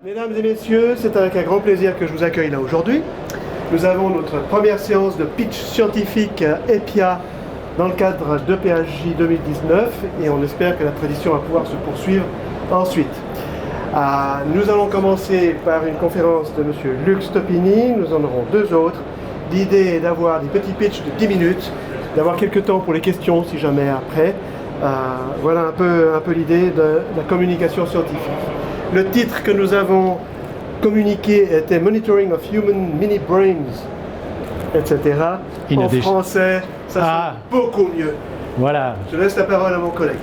Mesdames et messieurs, c'est avec un grand plaisir que je vous accueille là aujourd'hui. Nous avons notre première séance de pitch scientifique EPIA dans le cadre de PHJ 2019 et on espère que la tradition va pouvoir se poursuivre ensuite. Nous allons commencer par une conférence de M. Lux Topini, nous en aurons deux autres. L'idée est d'avoir des petits pitchs de 10 minutes, d'avoir quelques temps pour les questions si jamais après. Voilà un peu l'idée de la communication scientifique. Le titre que nous avons communiqué était Monitoring of Human Mini Brains, etc. En français, ça sonne beaucoup mieux. Voilà. Je laisse la parole à mon collègue.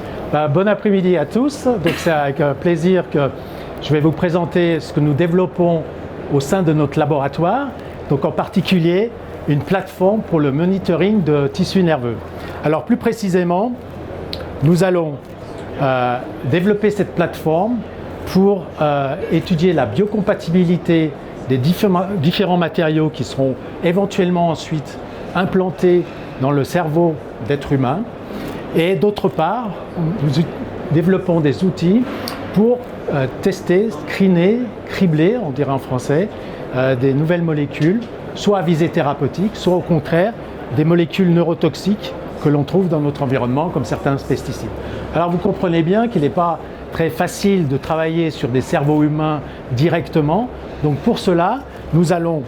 Bon après-midi à tous. Donc c'est avec plaisir que je vais vous présenter ce que nous développons au sein de notre laboratoire. Donc en particulier, une plateforme pour le monitoring de tissus nerveux. Alors plus précisément, nous allons développer cette plateforme pour étudier la biocompatibilité des différents matériaux qui seront éventuellement ensuite implantés dans le cerveau d'êtres humains. Et d'autre part, nous développons des outils pour tester, screener, cribler, on dirait en français, des nouvelles molécules, soit à visée thérapeutique, soit au contraire des molécules neurotoxiques que l'on trouve dans notre environnement, comme certains pesticides. Alors vous comprenez bien qu'il n'est pas très facile de travailler sur des cerveaux humains directement. Donc pour cela, nous avons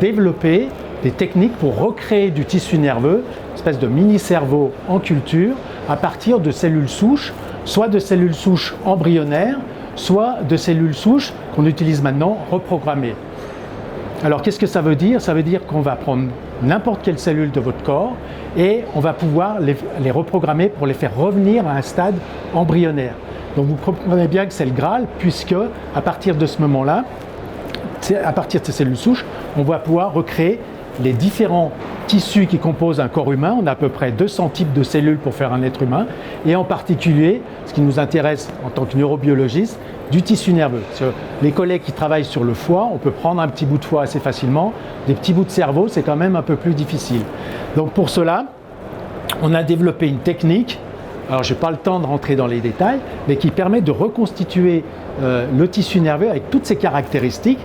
développé des techniques pour recréer du tissu nerveux, une espèce de mini-cerveau en culture, à partir de cellules souches, soit de cellules souches embryonnaires, soit de cellules souches qu'on utilise maintenant reprogrammées. Alors qu'est-ce que ça veut dire? Ça veut dire qu'on va prendre n'importe quelle cellule de votre corps et on va pouvoir les reprogrammer pour les faire revenir à un stade embryonnaire. Donc vous comprenez bien que c'est le Graal, puisque à partir de ce moment-là, à partir de ces cellules souches, on va pouvoir recréer les différents tissus qui composent un corps humain. On a à peu près 200 types de cellules pour faire un être humain, et en particulier, ce qui nous intéresse en tant que neurobiologiste, du tissu nerveux. Les collègues qui travaillent sur le foie, on peut prendre un petit bout de foie assez facilement. Des petits bouts de cerveau, c'est quand même un peu plus difficile. Donc pour cela, on a développé une technique, alors je n'ai pas le temps de rentrer dans les détails, mais qui permet de reconstituer le tissu nerveux avec toutes ses caractéristiques,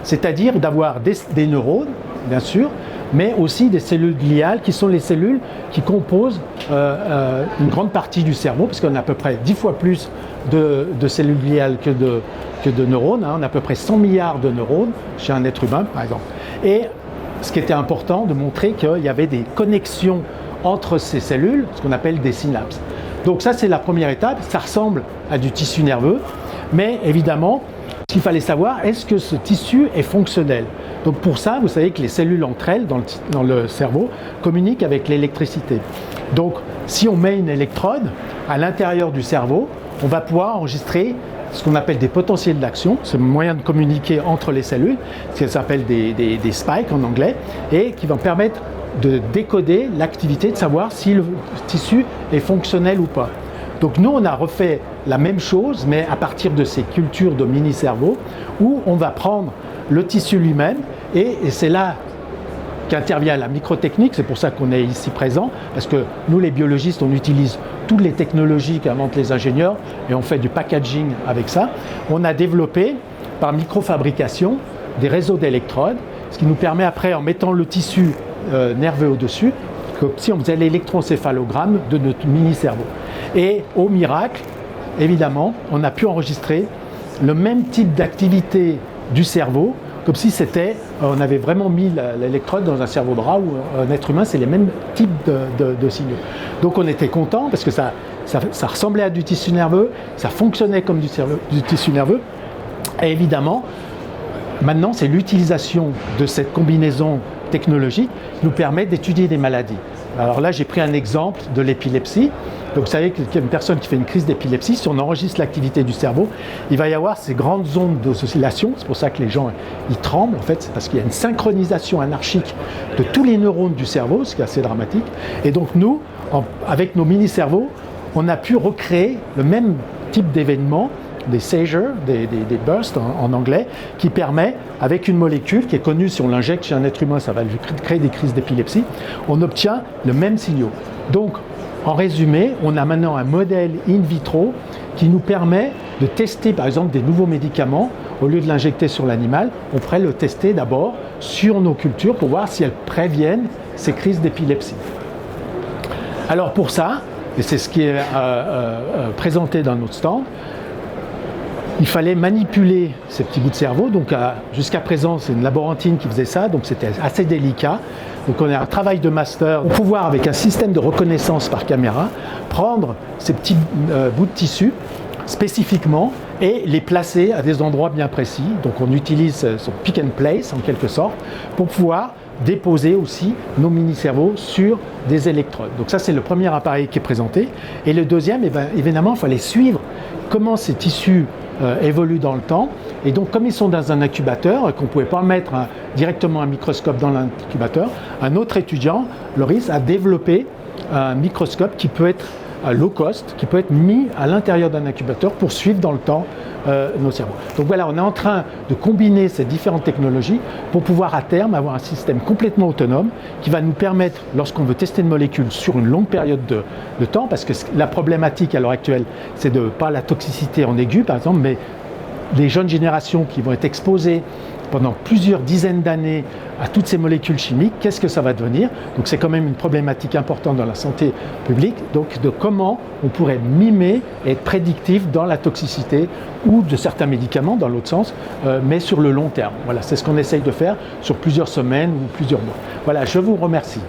c'est-à-dire d'avoir des neurones, bien sûr, mais aussi des cellules gliales qui sont les cellules qui composent une grande partie du cerveau, parce qu'on a à peu près 10 fois plus de cellules gliales que de neurones. On a à peu près 100 milliards de neurones chez un être humain, par exemple. Et ce qui était important, de montrer qu'il y avait des connexions entre ces cellules, ce qu'on appelle des synapses. Donc ça, c'est la première étape. Ça ressemble à du tissu nerveux, mais évidemment, ce qu'il fallait savoir, est-ce que ce tissu est fonctionnel? Donc pour ça, vous savez que les cellules entre elles, dans le cerveau, communiquent avec l'électricité. Donc si on met une électrode à l'intérieur du cerveau, on va pouvoir enregistrer ce qu'on appelle des potentiels d'action, c'est un moyen de communiquer entre les cellules, ce qui s'appelle des spikes en anglais, et qui vont permettre de décoder l'activité, de savoir si le tissu est fonctionnel ou pas. Donc nous, on a refait la même chose, mais à partir de ces cultures de mini-cerveaux, où on va prendre le tissu lui-même, et c'est là qu'intervient la microtechnique. C'est pour ça qu'on est ici présent, parce que nous, les biologistes, on utilise toutes les technologies qu'inventent les ingénieurs, et on fait du packaging avec ça. On a développé, par microfabrication, des réseaux d'électrodes, ce qui nous permet après, en mettant le tissu nerveux au-dessus, comme si on faisait l'électroencéphalogramme de notre mini-cerveau. Et au miracle, évidemment, on a pu enregistrer le même type d'activité du cerveau, comme si on avait vraiment mis l'électrode dans un cerveau de rat ou un être humain, c'est les mêmes types de signaux. Donc on était content parce que ça ressemblait à du tissu nerveux, ça fonctionnait comme du tissu nerveux. Et évidemment, maintenant, c'est l'utilisation de cette combinaison technologique qui nous permet d'étudier des maladies. Alors là, j'ai pris un exemple de l'épilepsie. Donc vous savez qu'il y a une personne qui fait une crise d'épilepsie, si on enregistre l'activité du cerveau, il va y avoir ces grandes ondes d'oscillation. C'est pour ça que les gens ils tremblent, en fait, c'est parce qu'il y a une synchronisation anarchique de tous les neurones du cerveau, ce qui est assez dramatique. Et donc nous, avec nos mini-cerveaux, on a pu recréer le même type d'événement, des seizures, des bursts en anglais, qui permet, avec une molécule qui est connue, si on l'injecte chez un être humain, ça va lui créer des crises d'épilepsie, on obtient le même signal. Donc, en résumé, on a maintenant un modèle in vitro qui nous permet de tester par exemple des nouveaux médicaments. Au lieu de l'injecter sur l'animal, on pourrait le tester d'abord sur nos cultures pour voir si elles préviennent ces crises d'épilepsie. Alors pour ça, et c'est ce qui est présenté dans notre stand, il fallait manipuler ces petits bouts de cerveau. Donc jusqu'à présent, c'est une laborantine qui faisait ça, donc c'était assez délicat. Donc on a un travail de master pour pouvoir, avec un système de reconnaissance par caméra, prendre ces petits bouts de tissu spécifiquement et les placer à des endroits bien précis. Donc on utilise son pick and place en quelque sorte pour pouvoir déposer aussi nos mini-cerveaux sur des électrodes. Donc ça, c'est le premier appareil qui est présenté. Et le deuxième, évidemment, il fallait suivre comment ces tissus évoluent dans le temps. Et donc, comme ils sont dans un incubateur, qu'on ne pouvait pas mettre directement un microscope dans l'incubateur, un autre étudiant, Loris, a développé un microscope qui peut être low cost, qui peut être mis à l'intérieur d'un incubateur pour suivre dans le temps nos cerveaux. Donc voilà, on est en train de combiner ces différentes technologies pour pouvoir à terme avoir un système complètement autonome qui va nous permettre, lorsqu'on veut tester une molécule sur une longue période de temps, parce que la problématique à l'heure actuelle, c'est de pas la toxicité en aigu par exemple, mais les jeunes générations qui vont être exposées pendant plusieurs dizaines d'années à toutes ces molécules chimiques, qu'est-ce que ça va devenir? Donc c'est quand même une problématique importante dans la santé publique, donc de comment on pourrait mimer et être prédictif dans la toxicité ou de certains médicaments dans l'autre sens, mais sur le long terme. Voilà, c'est ce qu'on essaye de faire sur plusieurs semaines ou plusieurs mois. Voilà, je vous remercie.